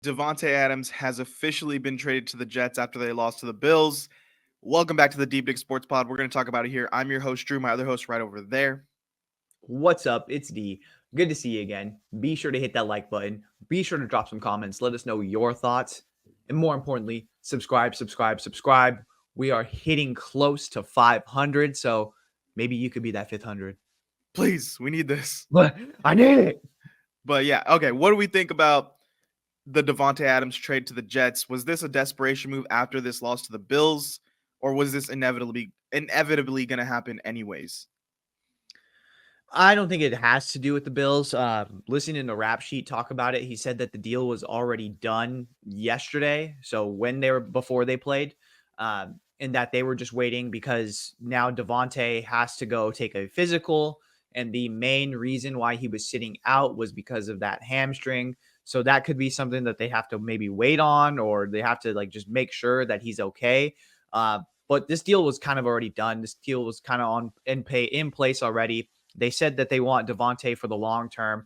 Davante Adams has officially been traded to the Jets after they lost to the Bills. Welcome back to the Deep Dig Sports Pod. We're going to talk about it here. I'm your host, Drew. My other host right over there. What's up? It's D. Good to see you again. Be sure to hit that like button. Be sure to drop some comments. Let us know your thoughts. And more importantly, subscribe. We are hitting close to 500. So maybe you could be that 500. Please, we need this. But I need it. But yeah, okay. What do we think about the Davante Adams trade to the Jets? Was this a desperation move after this loss to the Bills, or was this inevitably going to happen anyways? I don't think it has to do with the Bills. Listening to Rap Sheet talk about it, he said that the deal was already done yesterday. So before they played, and that they were just waiting because now Davante has to go take a physical, and the main reason why he was sitting out was because of that hamstring. So that could be something that they have to maybe wait on, or they have to just make sure that he's okay. But this deal was kind of already done. This deal was kind of in place already. They said that they want Davante for the long term.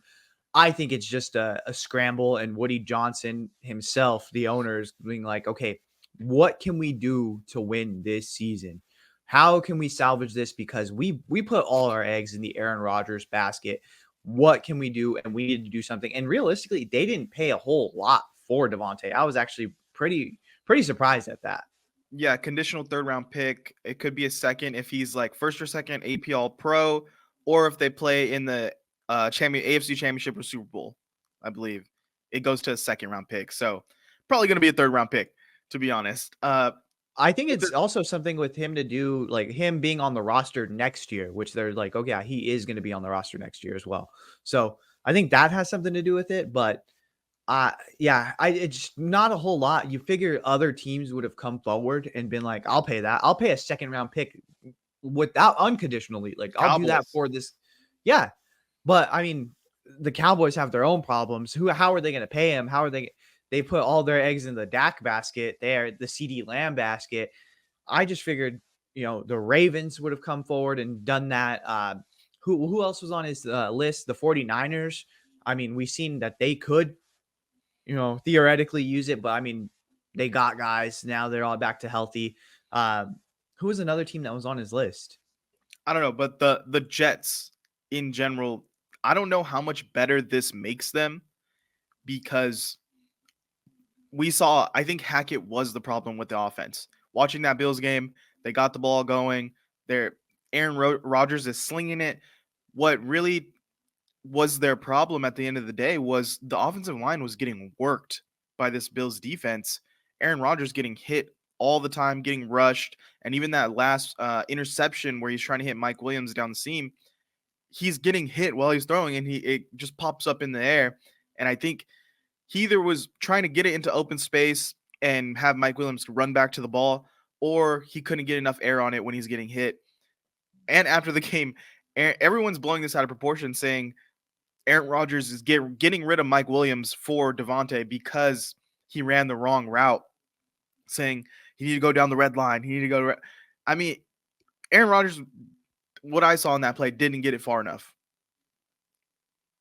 I think it's just a scramble, and Woody Johnson himself, the owners, being like, okay, what can we do to win this season? How can we salvage this? Because we put all our eggs in the Aaron Rodgers basket. What can we do? And we need to do something. And realistically, they didn't pay a whole lot for Davante. I was actually pretty surprised at that. Yeah, conditional third round pick. It could be a second if he's like first or second AP All Pro, or if they play in the AFC Championship or Super Bowl. I believe it goes to a second round pick. So probably going to be a third round pick, to be honest. I think it's also something with him to do, like him being on the roster next year, which they're like, oh yeah, he is going to be on the roster next year as well. So I think that has something to do with it. But yeah, it's not a whole lot. You figure other teams would have come forward and been like, I'll pay that. I'll pay a second round pick without unconditionally. Like I'll do that Cowboys. for this. Yeah, but I mean, the Cowboys have their own problems. How are they going to pay him? How are they put all their eggs in the Dak basket there, the CD Lamb basket. I just figured, the Ravens would have come forward and done that. Who else was on his list? The 49ers. I mean, we've seen that they could, theoretically use it, but I mean, they got guys. Now they're all back to healthy. Who was another team that was on his list? I don't know, but the Jets in general, I don't know how much better this makes them because we saw, I think Hackett was the problem with the offense. Watching that Bills game, they got the ball going. Aaron Rodgers is slinging it. What really was their problem at the end of the day was the offensive line was getting worked by this Bills defense. Aaron Rodgers getting hit all the time, getting rushed, and even that last interception where he's trying to hit Mike Williams down the seam, he's getting hit while he's throwing, and it just pops up in the air. And I think he either was trying to get it into open space and have Mike Williams run back to the ball, or he couldn't get enough air on it when he's getting hit. And after the game, everyone's blowing this out of proportion, saying Aaron Rodgers is getting rid of Mike Williams for Davante because he ran the wrong route, saying he needed to go down the red line. He needed to go. I mean, Aaron Rodgers, what I saw in that play, didn't get it far enough.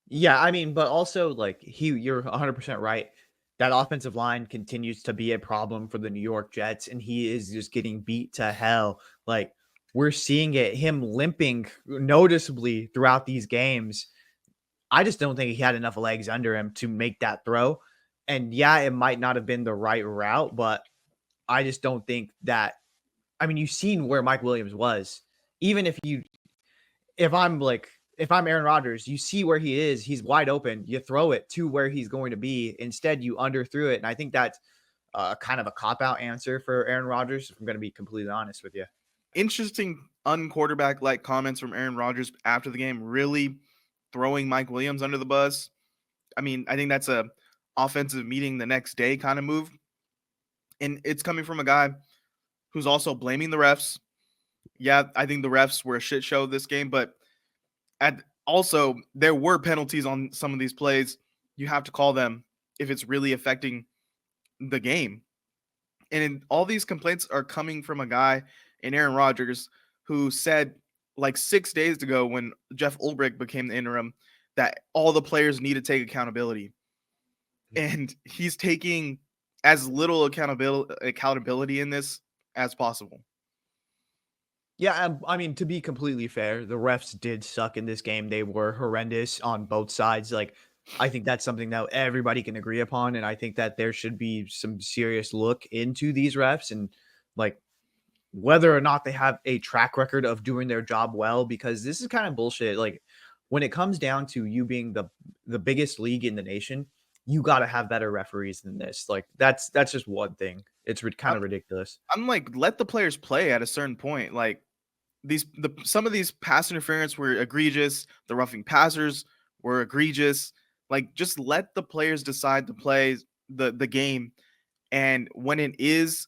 Yeah, I mean, but also you're 100% right. That offensive line continues to be a problem for the New York Jets, and he is just getting beat to hell. Like we're seeing it, him limping noticeably throughout these games. I just don't think he had enough legs under him to make that throw. And yeah, it might not have been the right route, but I just don't think that. I mean, you've seen where Mike Williams was. Even if I'm like, if I'm Aaron Rodgers, you see where he is. He's wide open. You throw it to where he's going to be. Instead, you underthrew it. And I think that's kind of a cop out answer for Aaron Rodgers, if I'm going to be completely honest with you. Interesting unquarterback like comments from Aaron Rodgers after the game, really throwing Mike Williams under the bus. I mean, I think that's a offensive meeting the next day kind of move. And it's coming from a guy who's also blaming the refs. Yeah, I think the refs were a shit show this game, but also there were penalties on some of these plays. You have to call them if it's really affecting the game. And all these complaints are coming from a guy in Aaron Rodgers who said like 6 days ago when Jeff Ulbrich became the interim that all the players need to take accountability. and he's taking as little accountability in this as possible. Yeah, I mean, to be completely fair, the refs did suck in this game. They were horrendous on both sides. Like, I think that's something that everybody can agree upon, and I think that there should be some serious look into these refs and like whether or not they have a track record of doing their job well. Because this is kind of bullshit. Like, when it comes down to you being the biggest league in the nation, you got to have better referees than this. Like, that's just one thing. It's kind I'm, of ridiculous. I'm like, let the players play at a certain point. Like some of these pass interference were egregious. The roughing passers were egregious. Like, just let the players decide to play the game. And when it is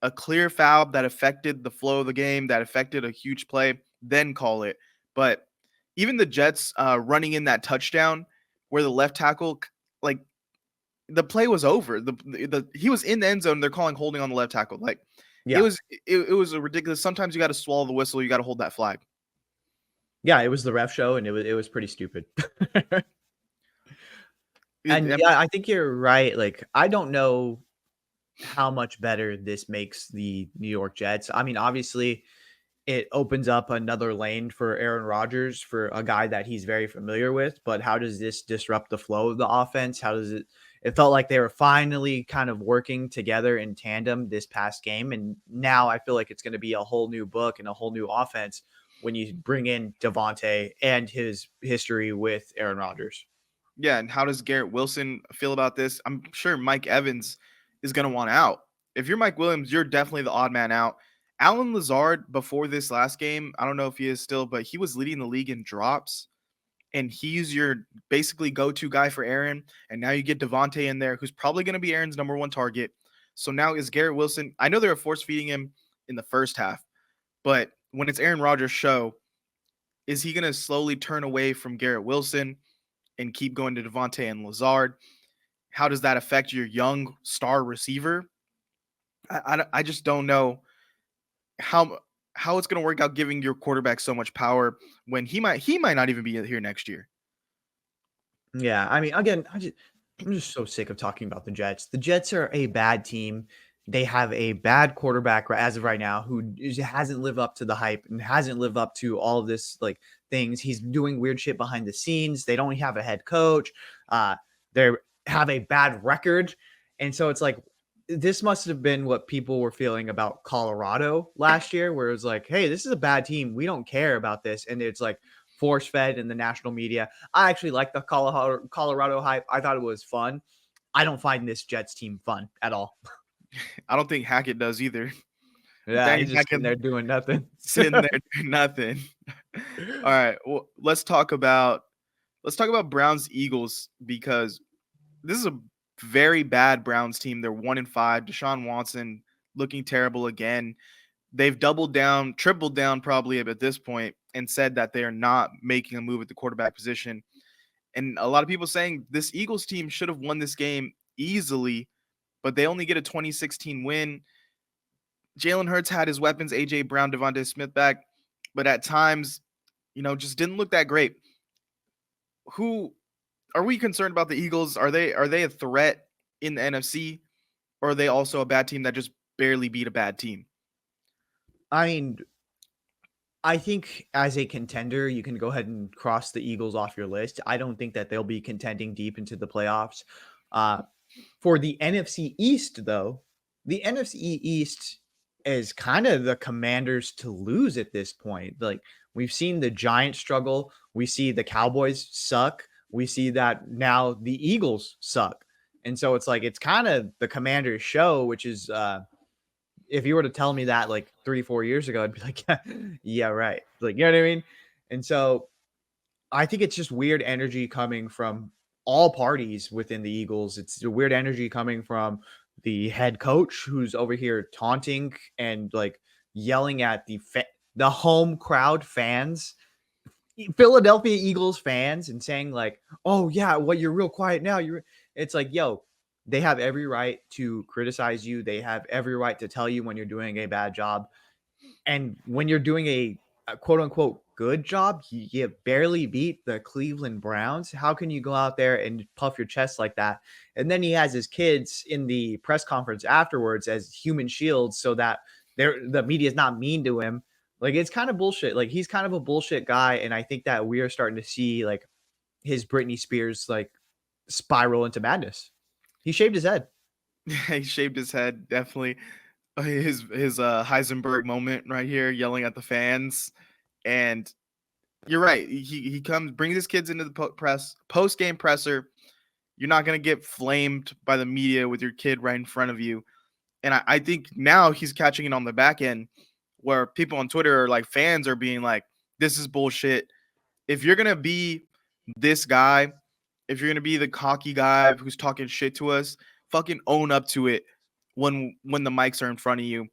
a clear foul that affected the flow of the game, that affected a huge play, then call it. But even the Jets running in that touchdown where the left tackle, like, the play was over. He was in the end zone. They're calling holding on the left tackle. Like, it Yeah. was it was a ridiculous. Sometimes you got to swallow the whistle. You got to hold that flag. Yeah, it was the ref show, and it was pretty stupid. It, And I yeah, I think you're right. Like, I don't know how much better this makes the New York Jets. I mean, obviously, it opens up another lane for Aaron Rodgers, for a guy that he's very familiar with. But how does this disrupt the flow of the offense? How does it? It felt like they were finally kind of working together in tandem this past game, and now I feel like it's going to be a whole new book and a whole new offense when you bring in Davante and his history with Aaron Rodgers. Yeah, and how does Garrett Wilson feel about this? I'm sure Mike Evans is going to want out. If you're Mike Williams, you're definitely the odd man out. Alan Lazard, before this last game, I don't know if he is still, but he was leading the league in drops, and he's your basically go-to guy for Aaron. And now you get Davante in there, who's probably going to be Aaron's number one target. So now is Garrett Wilson. I know they were force feeding him in the first half, but when it's Aaron Rodgers' show, is he going to slowly turn away from Garrett Wilson and keep going to Davante and Lazard? How does that affect your young star receiver? I just don't know how how it's going to work out giving your quarterback so much power when he might not even be here next year. Yeah, I mean, again, I'm just so sick of talking about the Jets. The Jets are a bad team. They have a bad quarterback as of right now hasn't lived up to the hype and hasn't lived up to all of this like things. He's doing weird shit behind the scenes. They don't have a head coach. They have a bad record, and so it's like this must have been what people were feeling about Colorado last year, where it's like, hey, this is a bad team. We don't care about this, and it's like force fed in the national media. I actually like the Colorado hype. I thought it was fun. I don't find this Jets team fun at all. I don't think Hackett does either. Yeah, Dang he's just Hackett sitting there doing nothing. sitting there doing nothing. All right, well, let's talk about Browns Eagles, because this is a very bad Browns team. They're 1-5. Deshaun Watson looking terrible again. They've doubled down, tripled down probably at this point, and said that they are not making a move at the quarterback position. And a lot of people saying this Eagles team should have won this game easily, but they only get a 2016 win. Jalen Hurts had his weapons, AJ Brown, Devontae Smith back, but at times, just didn't look that great. Who are we concerned about the Eagles? Are they a threat in the NFC, or are they also a bad team that just barely beat a bad team? I mean, I think as a contender, you can go ahead and cross the Eagles off your list. I don't think that they'll be contending deep into the playoffs. Uh, for the NFC East, though, the NFC East is kind of the Commanders to lose at this point. Like, we've seen the Giants struggle, we see the Cowboys suck, we see that now the Eagles suck, and so it's like it's kind of the Commanders show, which is if you were to tell me that like 3-4 years ago, I'd be like, yeah, right. Like, you know what I mean? And so I think it's just weird energy coming from all parties within the Eagles. It's a weird energy coming from the head coach who's over here taunting and like yelling at the home crowd fans, Philadelphia Eagles fans, and saying like, "Oh yeah, well you're real quiet now." It's like, yo, they have every right to criticize you. They have every right to tell you when you're doing a bad job. And when you're doing a quote unquote good job. You barely beat the Cleveland Browns. How can you go out there and puff your chest like that? And then he has his kids in the press conference afterwards as human shields so that the media is not mean to him. Like, it's kind of bullshit. Like, he's kind of a bullshit guy. And I think that we are starting to see like his Britney Spears like spiral into madness. He shaved his head. He shaved his head, definitely. His Heisenberg moment right here, yelling at the fans. And you're right. He comes, brings his kids into the post game presser. You're not gonna get flamed by the media with your kid right in front of you. And I think now he's catching it on the back end, where people on Twitter are like, fans are being like, "This is bullshit." If you're gonna be this guy, if you're gonna be the cocky guy who's talking shit to us, fucking own up to it when the mics are in front of you.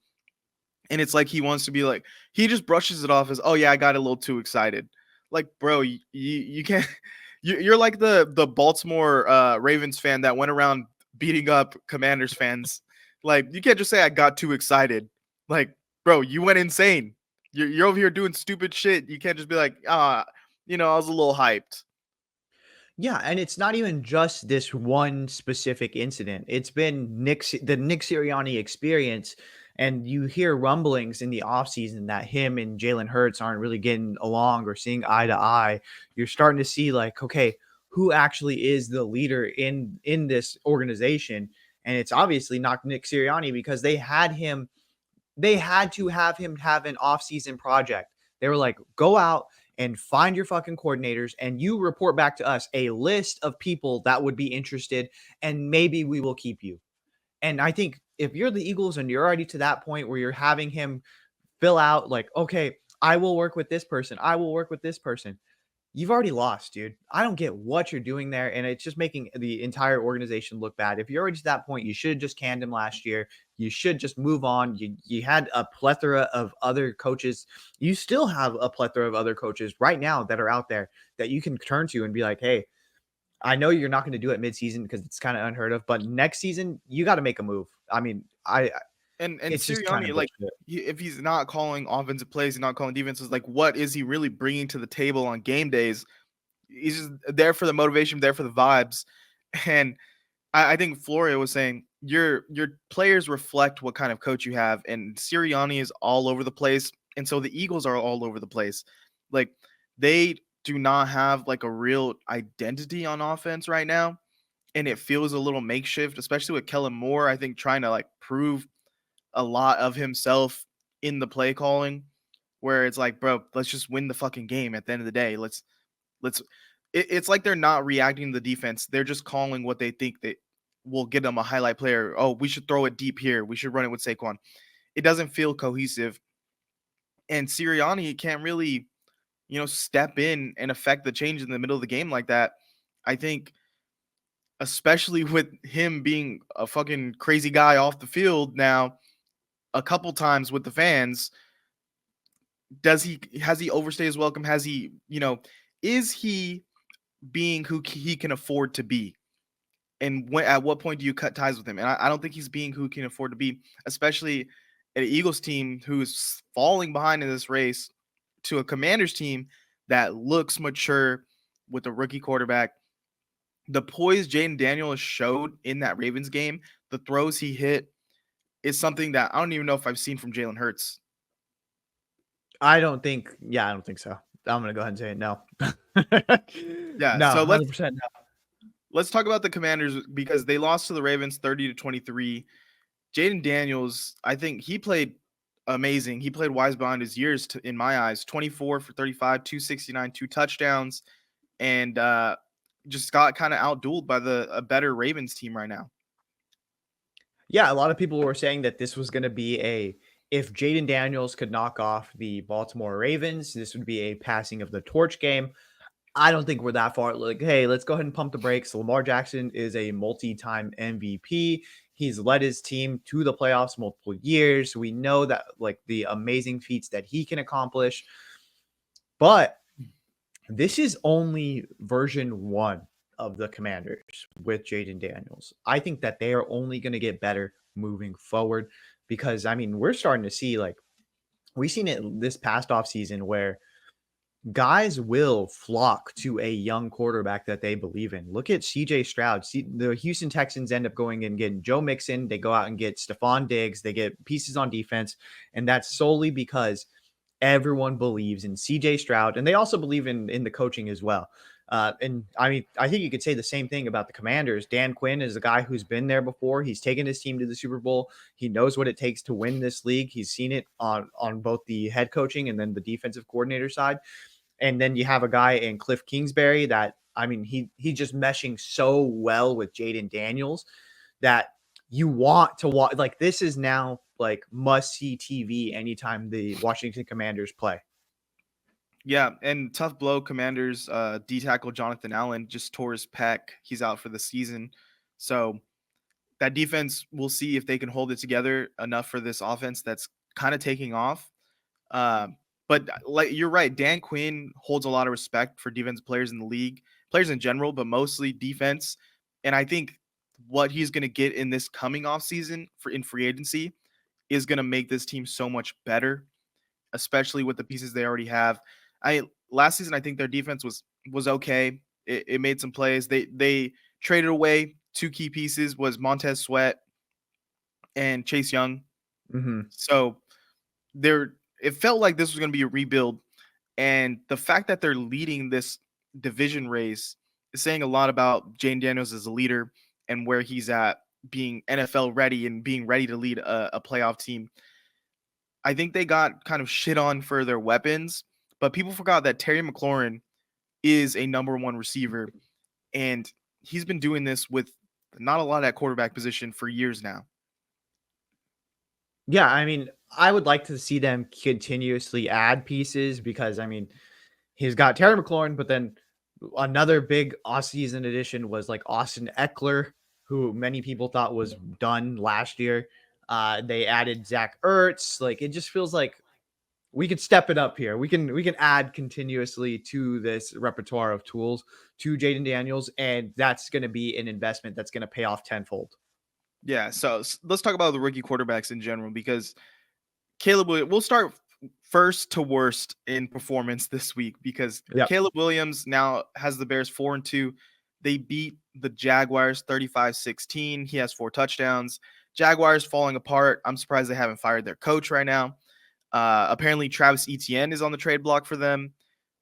And it's like he wants to be like, he just brushes it off as, oh yeah, I got a little too excited. Like, bro, you can't. You're like the Baltimore Ravens fan that went around beating up Commanders fans. Like, you can't just say I got too excited. Like, bro, you went insane. You're over here doing stupid shit. You can't just be like, I was a little hyped. Yeah, and it's not even just this one specific incident. It's been the Nick Sirianni experience, and you hear rumblings in the offseason that him and Jalen Hurts aren't really getting along or seeing eye to eye. You're starting to see like, okay, who actually is the leader in this organization? And it's obviously not Nick Sirianni because they had to have him have an offseason project. They were like, go out and find your fucking coordinators and you report back to us a list of people that would be interested and maybe we will keep you. And I think if you're the Eagles and you're already to that point where you're having him fill out like, okay, I will work with this person. I will work with this person. You've already lost, dude. I don't get what you're doing there, and it's just making the entire organization look bad. If you're already to that point, you should have just canned him last year. You should just move on. You had a plethora of other coaches. You still have a plethora of other coaches right now that are out there that you can turn to and be like, hey, I know you're not going to do it midseason because it's kind of unheard of, but next season you got to make a move. I mean, And it's just kind Sirianni, of like, bullshit. if he's not calling offensive plays, he's not calling defenses, like, what is he really bringing to the table on game days? He's just there for the motivation, there for the vibes. And I think Florio was saying your players reflect what kind of coach you have, and Sirianni is all over the place, and so the Eagles are all over the place. Like, they do not have like a real identity on offense right now, and it feels a little makeshift, especially with Kellen Moore. I think trying to like prove a lot of himself in the play calling, where it's like, bro, let's just win the fucking game at the end of the day. Let's it's like they're not reacting to the defense. They're just calling what they think that will get them a highlight player. Oh, we should throw it deep here. We should run it with Saquon. It doesn't feel cohesive. And Sirianni can't really, step in and affect the change in the middle of the game like that. I think, especially with him being a fucking crazy guy off the field now a couple times with the fans, has he overstayed his welcome? Has he, is he being who he can afford to be? And at what point do you cut ties with him? And I don't think he's being who he can afford to be, especially an Eagles team who's falling behind in this race to a Commanders team that looks mature with a rookie quarterback. The poise Jayden Daniels showed in that Ravens game, the throws he hit, is something that I don't even know if I've seen from Jalen Hurts. I don't think so. I'm gonna go ahead and say it. No. Yeah, No, so 100% no. let's talk about the Commanders because they lost to the Ravens 30-23. Jayden Daniels, I think he played amazing. He played wise beyond his years in my eyes. 24 for 35, 269, 2 touchdowns, and just got kind of outdueled by a better Ravens team right now. Yeah, a lot of people were saying that this was gonna be if Jayden Daniels could knock off the Baltimore Ravens, this would be a passing of the torch game. I don't think we're that far. Like, hey, let's go ahead and pump the brakes. Lamar Jackson is a multi-time MVP. He's led his team to the playoffs multiple years. We know that like the amazing feats that he can accomplish. But this is only version 1 of the Commanders with Jayden Daniels. I think that they are only going to get better moving forward because I mean, we're starting to see like we've seen it this past off season where guys will flock to a young quarterback that they believe in. Look at CJ Stroud. See, the Houston Texans end up going and getting Joe Mixon. They go out and get Stephon Diggs. They get pieces on defense. And that's solely because everyone believes in CJ Stroud. And they also believe in the coaching as well. And I mean, I think you could say the same thing about the Commanders. Dan Quinn is a guy who's been there before. He's taken his team to the Super Bowl. He knows what it takes to win this league. He's seen it on both the head coaching and then the defensive coordinator side. And then you have a guy in Cliff Kingsbury that, I mean, he's just meshing so well with Jayden Daniels that you want to watch. Like, this is now like must see TV anytime the Washington Commanders play. Yeah, and tough blow. Commanders D tackle Jonathan Allen just tore his pec. He's out for the season. So that defense, we'll see if they can hold it together enough for this offense that's kind of taking off. Uh, but like you're right, Dan Quinn holds a lot of respect for defensive players in the league, players in general, but mostly defense. And I think what he's going to get in this coming off season in free agency is going to make this team so much better, especially with the pieces they already have. Last season I think their defense was okay. It made some plays. They traded away two key pieces, was Montez Sweat and Chase Young. Mm-hmm. So it felt like this was going to be a rebuild, and the fact that they're leading this division race is saying a lot about Jayden Daniels as a leader and where he's at, being NFL ready and being ready to lead a playoff team. I think they got kind of shit on for their weapons, but people forgot that Terry McLaurin is a number one receiver, and he's been doing this with not a lot at quarterback position for years now. Yeah, I mean, I would like to see them continuously add pieces because, I mean, he's got Terry McLaurin, but then another big off-season addition was like Austin Eckler, who many people thought was done last year. They added Zach Ertz. Like, it just feels like we could step it up here. We can add continuously to this repertoire of tools to Jayden Daniels, and that's going to be an investment that's going to pay off tenfold. Yeah, so let's talk about the rookie quarterbacks in general, because we'll start first to worst in performance this week, because Yep. Caleb Williams now has the Bears 4-2. They beat the Jaguars 35-16. He has 4 touchdowns. Jaguars falling apart. I'm surprised they haven't fired their coach right now. Apparently Travis Etienne is on the trade block for them,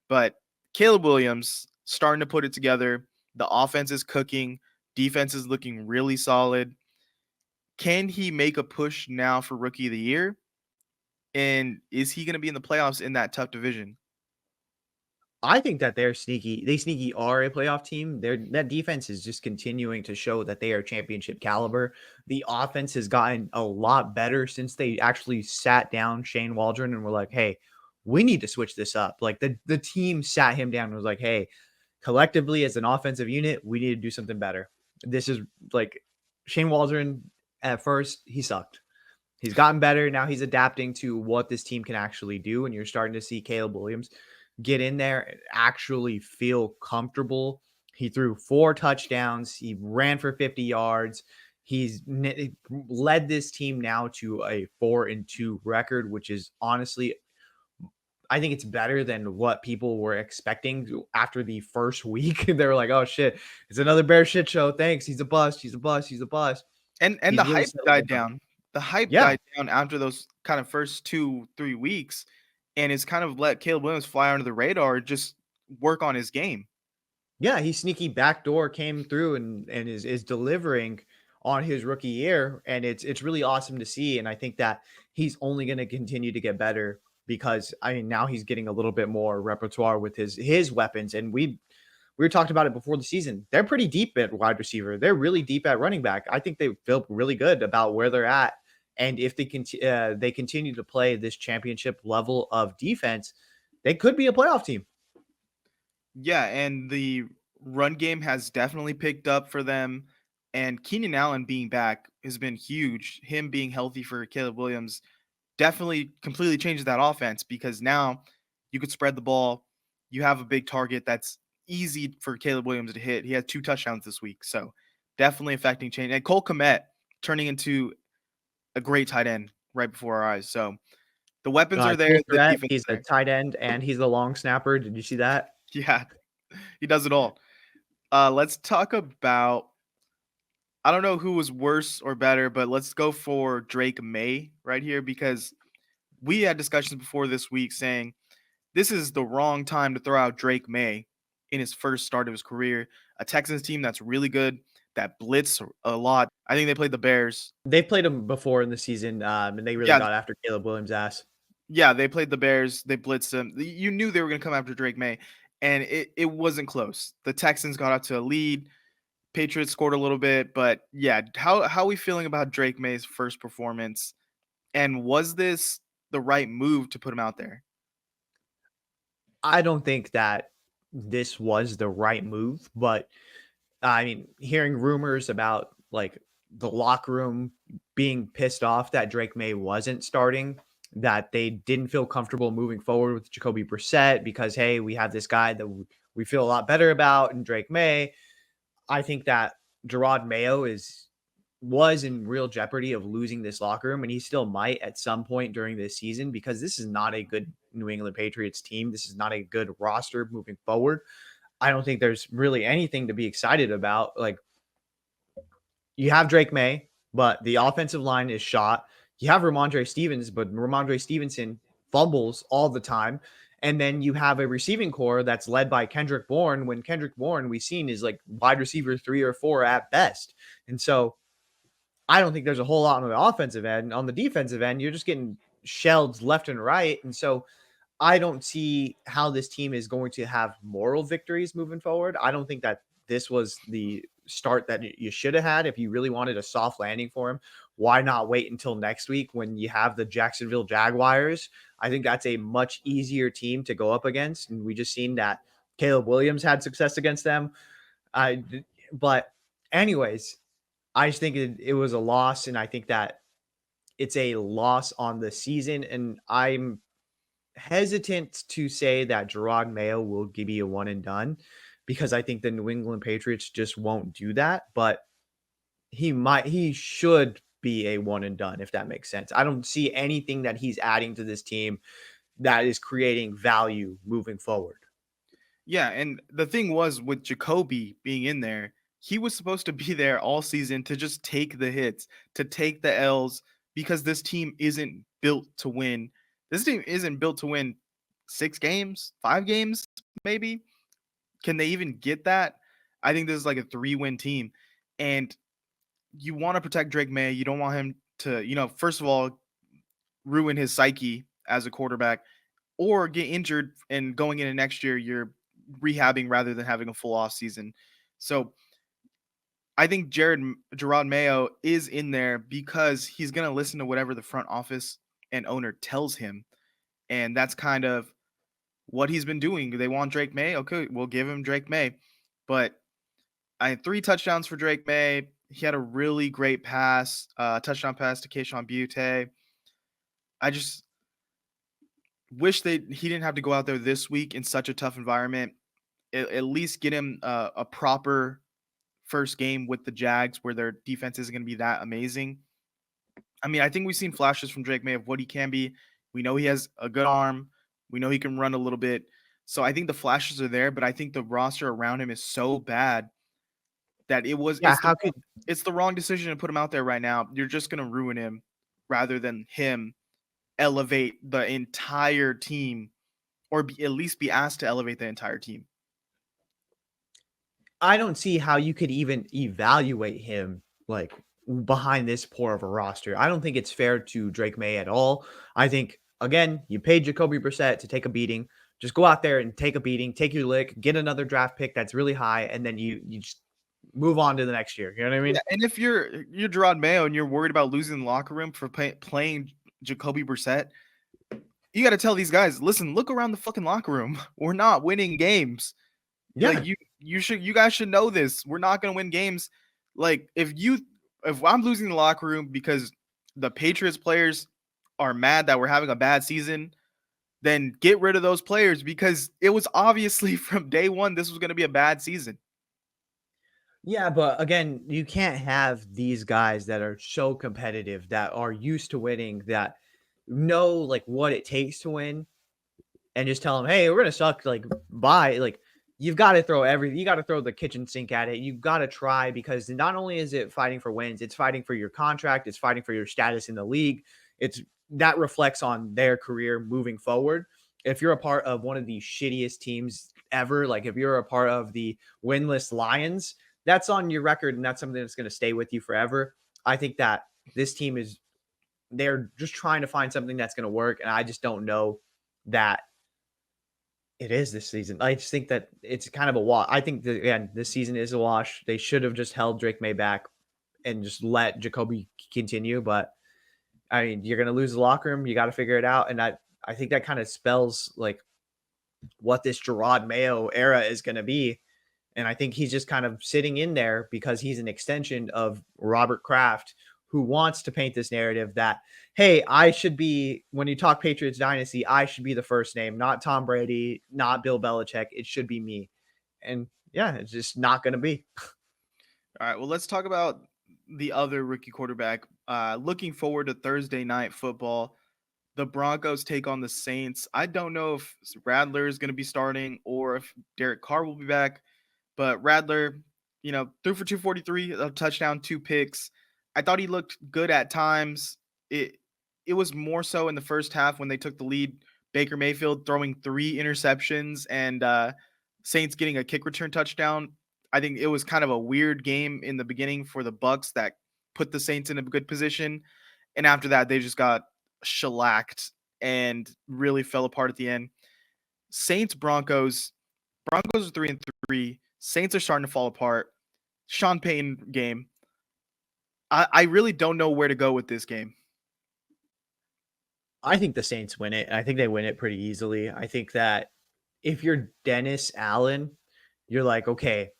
but Caleb Williams starting to put it together. The offense is cooking. Defense is looking really solid. Can he make a push now for rookie of the year? And is he going to be in the playoffs in that tough division? I think that they're sneaky. They sneaky are a playoff team. That defense is just continuing to show that they are championship caliber. The offense has gotten a lot better since they actually sat down Shane Waldron and were like, "Hey, we need to switch this up." Like the team sat him down and was like, "Hey, collectively as an offensive unit, we need to do something better." This is like Shane Waldron at first, he sucked. He's gotten better. Now he's adapting to what this team can actually do. And you're starting to see Caleb Williams get in there and actually feel comfortable. He threw 4 touchdowns. He ran for 50 yards. He's led this team now to a 4-2 record, which is honestly, I think it's better than what people were expecting after the first week. They were like, "Oh shit, it's another bear shit show. Thanks. He's a bust. He's a bust. He's a bust." And He's the really hype settled died down. down. The hype Yeah. died down after those kind of first 2-3 weeks, and it's kind of let Caleb Williams fly under the radar, just work on his game. Yeah, he sneaky backdoor came through and is delivering on his rookie year, and it's really awesome to see. And I think that he's only going to continue to get better because I mean now he's getting a little bit more repertoire with his weapons. And we were talking about it before the season. They're pretty deep at wide receiver. They're really deep at running back. I think they feel really good about where they're at. And if they continue to play this championship level of defense, they could be a playoff team. Yeah, and the run game has definitely picked up for them. And Keenan Allen being back has been huge. Him being healthy for Caleb Williams definitely completely changes that offense, because now you could spread the ball. You have a big target that's easy for Caleb Williams to hit. He had 2 touchdowns this week. So definitely affecting change. And Cole Kmet turning into a great tight end right before our eyes. So The weapons are there, Dual the threat. defense He's is a there. tight end and he's a long snapper. Did you see that? Yeah, he does it all. Let's talk about I don't know who was worse or better, but let's go for Drake May right here because we had discussions before this week saying this is the wrong time to throw out Drake May in his first start of his career. A Texans team that's really good, that blitz a lot. I think they played the Bears. They played him before in the season, and they really Yeah, got after Caleb Williams' ass. yeah, they played the Bears. They blitzed them. You knew they were going to come after Drake May, and it wasn't close. The Texans got out to a lead. Patriots scored a little bit, but yeah, how are we feeling about Drake May's first performance? And was this the right move to put him out there? I don't think that this was the right move, but I mean, hearing rumors about like the locker room being pissed off that Drake May wasn't starting, that they didn't feel comfortable moving forward with Jacoby Brissett because hey, we have this guy that we feel a lot better about, and Drake May. I think that Gerard Mayo was in real jeopardy of losing this locker room, and he still might at some point during this season because this is not a good New England Patriots team. This is not a good roster moving forward. I don't think there's really anything to be excited about. Like you have Drake May, but the offensive line is shot. You have Ramondre Stevens, but Ramondre Stevenson fumbles all the time. And then you have a receiving core that's led by Kendrick Bourne, when Kendrick Bourne we've seen is like wide receiver 3 or 4 at best. And so I don't think there's a whole lot on the offensive end. On the defensive end, you're just getting shelled left and right. And so I don't see how this team is going to have moral victories moving forward. I don't think that this was the start that you should have had. If you really wanted a soft landing for him, why not wait until next week when you have the Jacksonville Jaguars? I think that's a much easier team to go up against. And we just seen that Caleb Williams had success against them. I, but anyways, I just think it was a loss. And I think that it's a loss on the season. And I'm hesitant to say that Gerard Mayo will give you a one and done because I think the New England Patriots just won't do that. But he should be a one and done if that makes sense. I don't see anything that he's adding to this team that is creating value moving forward. Yeah, and the thing was with Jacoby being in there, he was supposed to be there all season to just take the hits, to take the L's because this team isn't built to win. This team isn't built to win 6 games, 5 games maybe. Can they even get that? I think this is like a 3-win team. And you want to protect Drake May. You don't want him to, first of all, ruin his psyche as a quarterback or get injured and going into next year, you're rehabbing rather than having a full off season. So I think Gerard Mayo is in there because he's going to listen to whatever the front office and owner tells him. And that's kind of what he's been doing. They want Drake May. Okay, we'll give him Drake May. But I had 3 touchdowns for Drake May. He had a really great pass, touchdown pass to Kayshon Butte. I just wish he didn't have to go out there this week in such a tough environment. At least get him a proper first game with the Jags where their defense isn't going to be that amazing. I mean, I think we've seen flashes from Drake May of what he can be. We know he has a good arm. We know he can run a little bit. So I think the flashes are there, but I think the roster around him is so bad that Yeah, how could it's the wrong decision to put him out there right now. You're just going to ruin him rather than him elevate the entire team or at least be asked to elevate the entire team. I don't see how you could even evaluate him like behind this poor of a roster. I don't think it's fair to Drake May at all. I think again, you paid Jacoby Brissett to take a beating. Just go out there and take a beating, take your lick, get another draft pick that's really high, and then you just move on to the next year. You know what I Yeah, mean? and if you're Gerard Mayo and you're worried about losing the locker room for playing Jacoby Brissett, you got to tell these guys, listen, look around the fucking locker room. We're not winning games. Like Yeah. you guys should know this. We're not going to win games. Like if I'm losing the locker room because the Patriots players are mad that we're having a bad season, then get rid of those players because it was obviously from day one this was going to be a bad season. Yeah, but again, you can't have these guys that are so competitive, that are used to winning, that know like what it takes to win and just tell them, hey, we're gonna suck. Like, bye. Like, you've got to throw everything. You got to throw the kitchen sink at it. You've got to try because not only is it fighting for wins, it's fighting for your contract. It's fighting for your status in the league. It's that reflects on their career moving forward. If you're a part of one of the shittiest teams ever, like if you're a part of the winless Lions, that's on your record and that's something that's going to stay with you forever. I think that this team is they're just trying to find something that's going to work, and I just don't know that it is this season. I just think that it's kind of a wash. I think that, again, this season is a wash. They should have just held Drake May back and just let Jacoby continue. But I mean, you're going to lose the locker room. You got to figure it out. And I think that kind of spells like what this Gerard Mayo era is going to be. And I think he's just kind of sitting in there because he's an extension of Robert Kraft, who wants to paint this narrative that, hey, I should be, when you talk Patriots dynasty, I should be the first name, not Tom Brady, not Bill Belichick. It should be me. And yeah, it's just not going to be. All right, well, let's talk about the other rookie quarterback. Looking forward to Thursday night football. The Broncos take on the Saints. I don't know if Radler is going to be starting or if Derek Carr will be back, but Radler, threw for 243, a touchdown, 2 picks. I thought he looked good at times. It was more so in the first half when they took the lead. Baker Mayfield throwing 3 interceptions and Saints getting a kick return touchdown. I think it was kind of a weird game in the beginning for the Bucks that put the Saints in a good position, and after that they just got shellacked and really fell apart at the end. Saints Broncos. Broncos are 3-3. Saints are starting to fall apart. Sean Payton game. I really don't know where to go with this game. I think the Saints win it. I think they win it pretty easily. I think that if you're Dennis Allen, you're like, okay,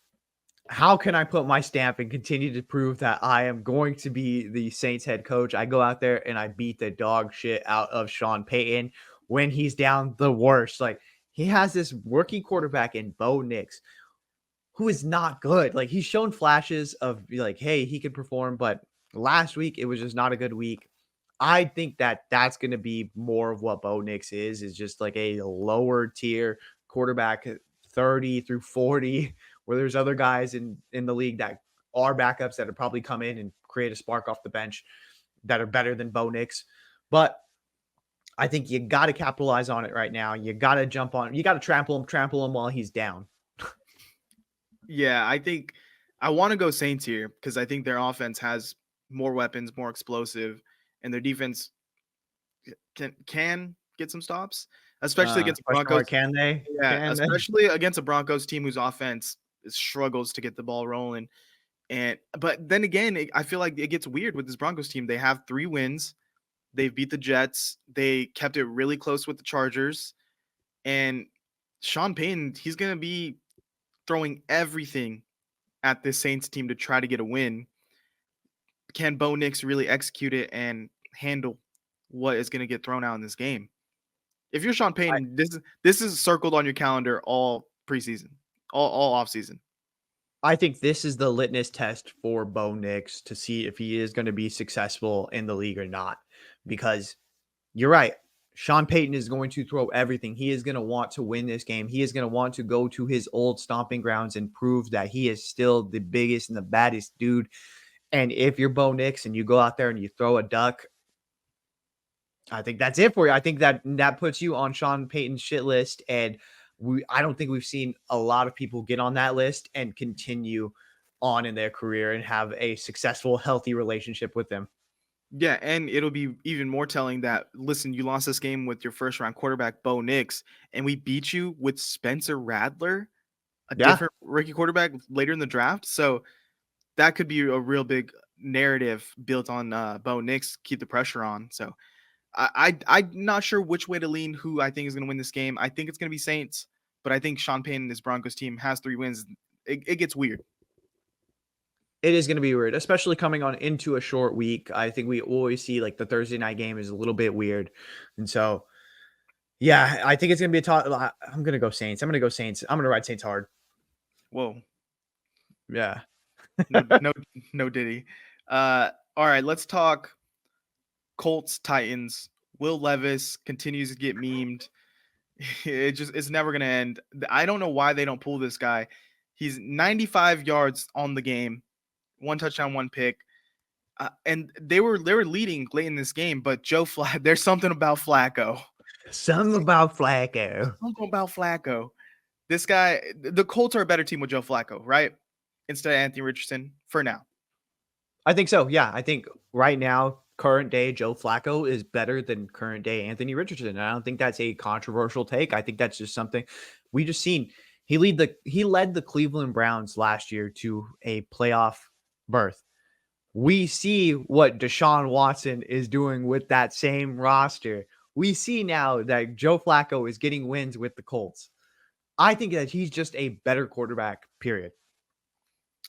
how can I put my stamp and continue to prove that I am going to be the Saints head coach? I go out there and I beat the dog shit out of Sean Payton when he's down the worst. Like, he has this rookie quarterback in Bo Nix who is not good. Like, he's shown flashes of like, hey, he can perform, but last week it was just not a good week. I think that that's going to be more of what Bo Nix is just like a lower tier quarterback, 30 through 40, where there's other guys in the league that are backups that would probably come in and create a spark off the bench that are better than Bo Nix. But I think you got to capitalize on it right now. You got to jump on. You got to trample him while he's down. Yeah, I think I want to go Saints here because I think their offense has more weapons, more explosive, and their defense can get some stops, especially against Question Broncos. mark, can they? Yeah, Can they? especially against a Broncos team whose offense struggles to get the ball rolling. But then again, I feel like it gets weird with this Broncos team. They have 3 wins. They've beat the Jets. They kept it really close with the Chargers. And Sean Payton, he's going to be throwing everything at this Saints team to try to get a win. Can Bo Nix really execute it and handle what is going to get thrown out in this game? If you're Sean Payton, this is circled on your calendar all preseason, all off season. I think this is the litmus test for Bo Nix to see if he is going to be successful in the league or not. Because you're right. Sean Payton is going to throw everything. He is going to want to win this game. He is going to want to go to his old stomping grounds and prove that he is still the biggest and the baddest dude. And if you're Bo Nix and you go out there and you throw a duck, I think that's it for you. I think that puts you on Sean Payton's shit list. And I don't think we've seen a lot of people get on that list and continue on in their career and have a successful, healthy relationship with them. Yeah, and it'll be even more telling that, listen, you lost this game with your first round quarterback, Bo Nix, and we beat you with Spencer Radler, a Yeah. different rookie quarterback later in the draft. So that could be a real big narrative built on Bo Nix, keep the pressure on. So I'm not sure which way to lean, who I think is going to win this game. I think it's going to be Saints, but I think Sean Payton and his Broncos team has 3 wins. It gets weird. It is going to be weird, especially coming on into a short week. I think we always see like the Thursday night game is a little bit weird. And so, yeah, I think it's going to be a tough. I'm going to go Saints. I'm going to go Saints. I'm going to ride Saints hard. Whoa. Yeah. No Diddy. All right, let's talk Colts Titans Will Levis continues to get memed. It's never gonna end. I don't know why they don't pull this guy. He's 95 yards on the game, 1 touchdown, 1 pick. And they were leading late in this game, but there's something about Flacco. Something about Flacco. Something about Flacco. This guy, the Colts are a better team with Joe Flacco, right? Instead of Anthony Richardson for now. I think so. Yeah. I think right now, current day Joe Flacco is better than current day Anthony Richardson. And I don't think that's a controversial take. I think that's just something we just seen. He led the Cleveland Browns last year to a playoff berth. We see what Deshaun Watson is doing with that same roster. We see now that Joe Flacco is getting wins with the Colts. I think that he's just a better quarterback, period.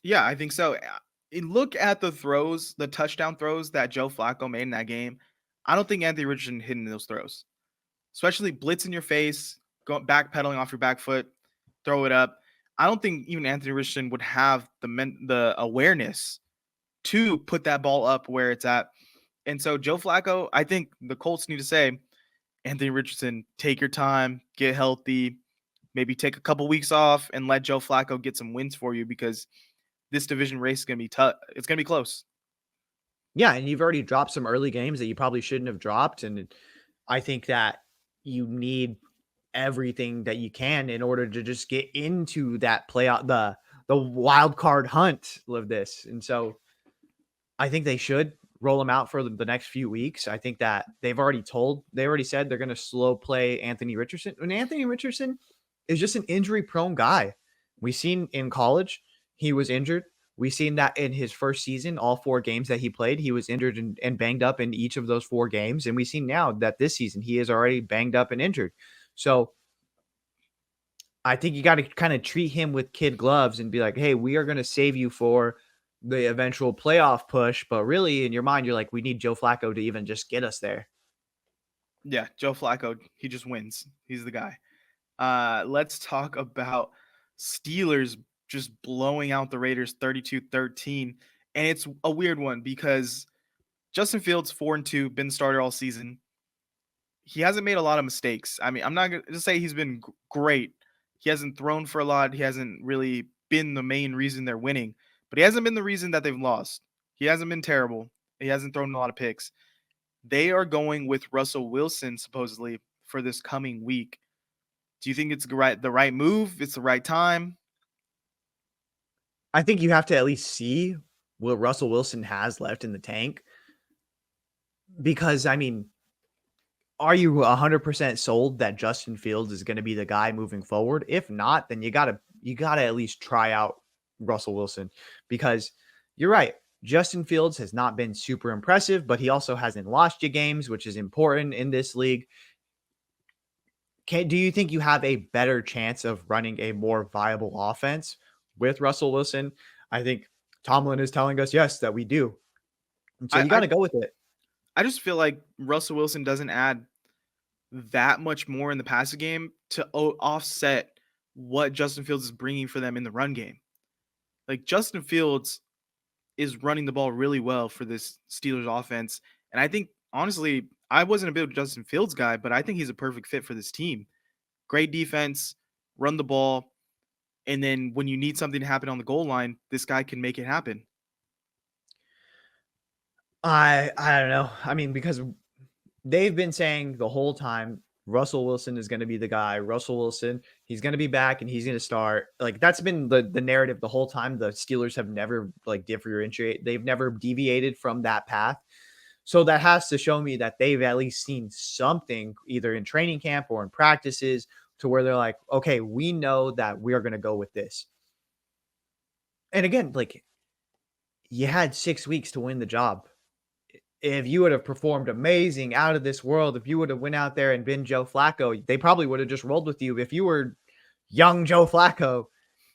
Yeah, I think so. Look at the throws, the touchdown throws that Joe Flacco made in that game. I don't think Anthony Richardson hitting those throws, especially blitz in your face, backpedaling off your back foot, throw it up. I don't think even Anthony Richardson would have the awareness to put that ball up where it's at. And so Joe Flacco, I think the Colts need to say, Anthony Richardson, take your time, get healthy, maybe take a couple weeks off and let Joe Flacco get some wins for you because this division race is going to be tough. It's going to be close. Yeah, and you've already dropped some early games that you probably shouldn't have dropped. And I think that you need everything that you can in order to just get into that playoff, the wild card hunt of this. And so I think they should roll him out for the next few weeks. I think that they already said they're going to slow play Anthony Richardson. And Anthony Richardson is just an injury prone guy. We've seen in college, he was injured. We've seen that in his first season, all 4 games that he played, he was injured and banged up in each of those 4 games. And we've seen now that this season, he is already banged up and injured. So I think you got to kind of treat him with kid gloves and be like, hey, we are going to save you for the eventual playoff push. But really, in your mind, you're like, we need Joe Flacco to even just get us there. Yeah, Joe Flacco, he just wins. He's the guy. Let's talk about Steelers just blowing out the Raiders 32-13. And it's a weird one because Justin Fields 4-2, been starter all season. He hasn't made a lot of mistakes. I mean, I'm not going to say he's been great. He hasn't thrown for a lot. He hasn't really been the main reason they're winning, but he hasn't been the reason that they've lost. He hasn't been terrible. He hasn't thrown a lot of picks. They are going with Russell Wilson supposedly for this coming week. Do you think it's the right move? It's the right time? I think you have to at least see what Russell Wilson has left in the tank. Because, I mean, are you 100% sold that Justin Fields is going to be the guy moving forward? If not, then you gotta at least try out Russell Wilson, because you're right. Justin Fields has not been super impressive, but he also hasn't lost you games, which is important in this league. Do you think you have a better chance of running a more viable offense with Russell Wilson? I think Tomlin is telling us, yes, that we do. And so you got to go with it. I just feel like Russell Wilson doesn't add that much more in the passing game to offset what Justin Fields is bringing for them in the run game. Like, Justin Fields is running the ball really well for this Steelers offense. And I think, honestly, I wasn't a big Justin Fields guy, but I think he's a perfect fit for this team. Great defense, run the ball, and then when you need something to happen on the goal line, this guy can make it happen. I don't know. I mean, because they've been saying the whole time Russell Wilson is going to be the guy. Russell Wilson, he's going to be back and he's going to start. Like, that's been the narrative the whole time. The Steelers have never differentiated. They've never deviated from that path. So that has to show me that they've at least seen something either in training camp or in practices to where they're like, okay, we know that we are going to go with this. And again, like, you had 6 weeks to win the job. If you would have performed amazing, out of this world, if you would have went out there and been Joe Flacco, they probably would have just rolled with you. If you were young Joe Flacco,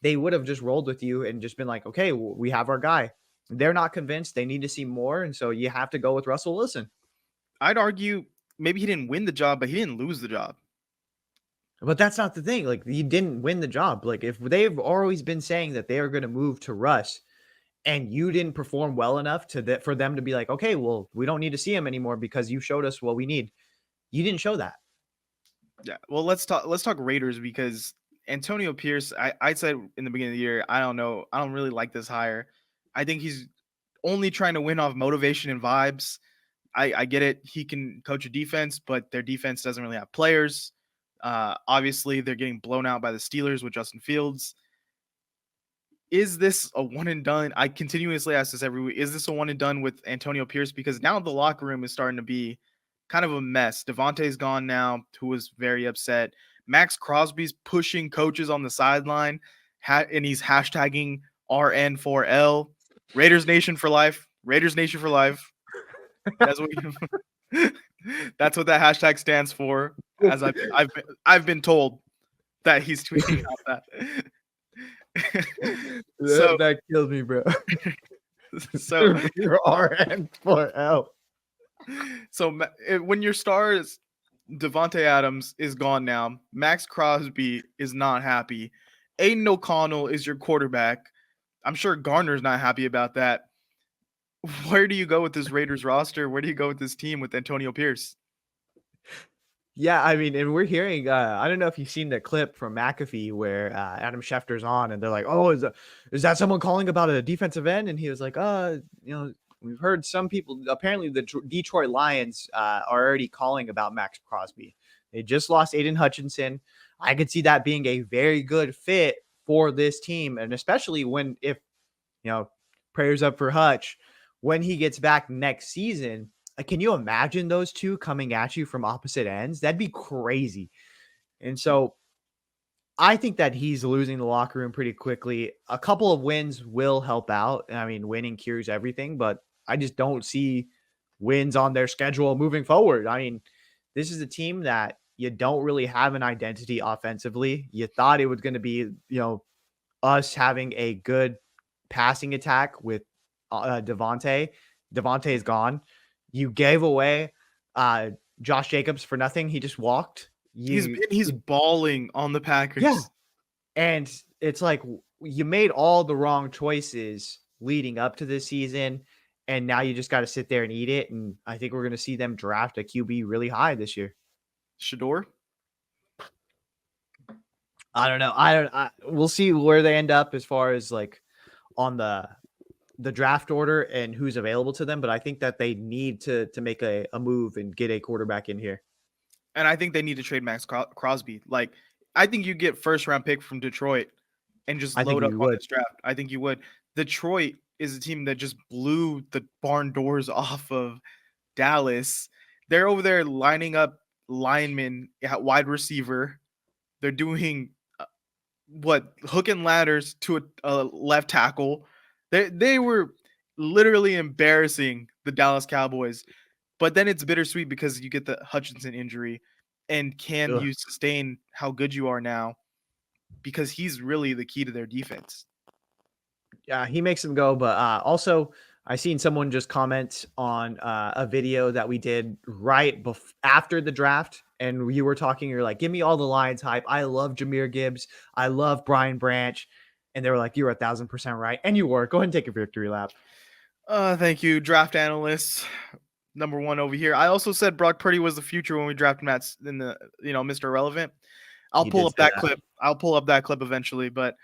they would have just rolled with you and just been like, okay, we have our guy. They're not convinced. They need to see more. And so you have to go with Russell Wilson. I'd argue maybe he didn't win the job, but he didn't lose the job. But that's not the thing. Like, he didn't win the job. Like, if they've always been saying that they are going to move to Russ, and you didn't perform well enough for them to be like, okay, well, we don't need to see him anymore because you showed us what we need. You didn't show that. Yeah. Well, let's talk Raiders because Antonio Pierce, I said in the beginning of the year, I don't know. I don't really like this hire. I think he's only trying to win off motivation and vibes. I get it. He can coach a defense, but their defense doesn't really have players. Obviously, they're getting blown out by the Steelers with Justin Fields. Is this a one and done? I continuously ask this every week. Is this a one and done with Antonio Pierce? Because now the locker room is starting to be kind of a mess. Davante's gone now, who was very upset. Maxx Crosby's pushing coaches on the sideline, and he's hashtagging RN4L. Raiders Nation for life. Raiders Nation for life. That's what that's what that hashtag stands for. As I've been told that he's tweeting out that. So That kills me, bro. so Your RN4L. so when your stars Davante Adams is gone now, Maxx Crosby is not happy. Aiden O'Connell is your quarterback. I'm sure Garner's not happy about that. Where do you go with this Raiders roster? Where do you go with this team with Antonio Pierce? Yeah, I mean, and we're hearing, I don't know if you've seen the clip from McAfee where Adam Schefter's on and they're like, oh, is that someone calling about a defensive end? And he was like, we've heard some people, apparently the Detroit Lions are already calling about Maxx Crosby. They just lost Aiden Hutchinson. I could see that being a very good fit for this team. And especially if prayers up for Hutch, when he gets back next season. Can you imagine those two coming at you from opposite ends? That'd be crazy. And so I think that he's losing the locker room pretty quickly. A couple of wins will help out. I mean, winning cures everything, but I just don't see wins on their schedule moving forward. I mean, this is a team that you don't really have an identity offensively. You thought it was going to be, us having a good passing attack with Davante. Davante is gone. You gave away Josh Jacobs for nothing. He just walked. He's balling on the Packers. Yeah. And it's like you made all the wrong choices leading up to this season, and now you just got to sit there and eat it. And I think we're going to see them draft a QB really high this year. Shador? I don't know. We'll see where they end up as far as like on the draft order and who's available to them, but I think that they need to make a move and get a quarterback in here. And I think they need to trade Maxx Crosby. Like, I think you get first round pick from Detroit and just load up on this draft. I think you would. Detroit is a team that just blew the barn doors off of Dallas. They're over there lining up linemen at wide receiver. They're doing hook and ladders to a left tackle. They were literally embarrassing the Dallas Cowboys. But then it's bittersweet because you get the Hutchinson injury. And can you sustain how good you are now? Because he's really the key to their defense. Yeah, he makes them go. But also, I seen someone just comment on a video that we did right after the draft. And you were talking, you're like, give me all the Lions hype. I love Jahmyr Gibbs. I love Brian Branch. And they were like, you're 1,000% right. And you were. Go ahead and take a victory lap. Thank you, draft analyst. Number one over here. I also said Brock Purdy was the future when we drafted Matt in the Mr. Irrelevant. I'll pull up that clip. I'll pull up that clip eventually, but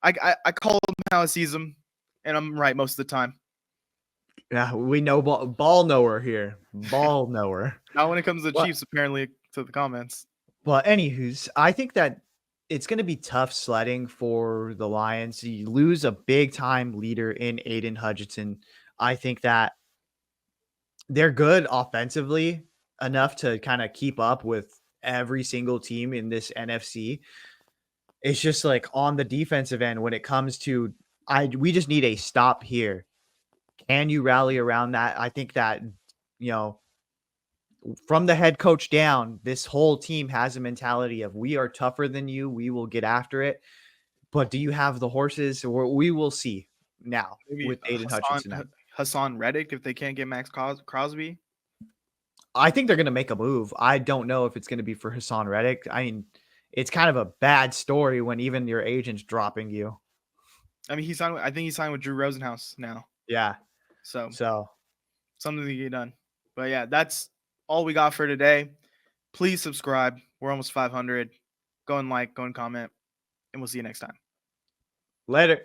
I call him how I sees him, and I'm right most of the time. Yeah, we know ball knower here. Ball knower. Not when it comes to the Chiefs, apparently, to the comments. Well, anywho's, I think that it's going to be tough sledding for the Lions. You lose a big time leader in Aiden Hutchinson. I think that they're good offensively enough to kind of keep up with every single team in this NFC. It's just like on the defensive end, when it comes to, we just need a stop here. Can you rally around that? I think that, from the head coach down, this whole team has a mentality of we are tougher than you. We will get after it. But do you have the horses? We will see now. Maybe with Aiden Hutchinson. Hassan Reddick, if they can't get Maxx Crosby? I think they're going to make a move. I don't know if it's going to be for Hassan Reddick. I mean, it's kind of a bad story when even your agent's dropping you. I mean, I think he signed with Drew Rosenhaus now. Yeah. So something to get done. But yeah, that's all we got for today. Please subscribe. We're almost 500. Go and like, go and comment, and we'll see you next time. Later.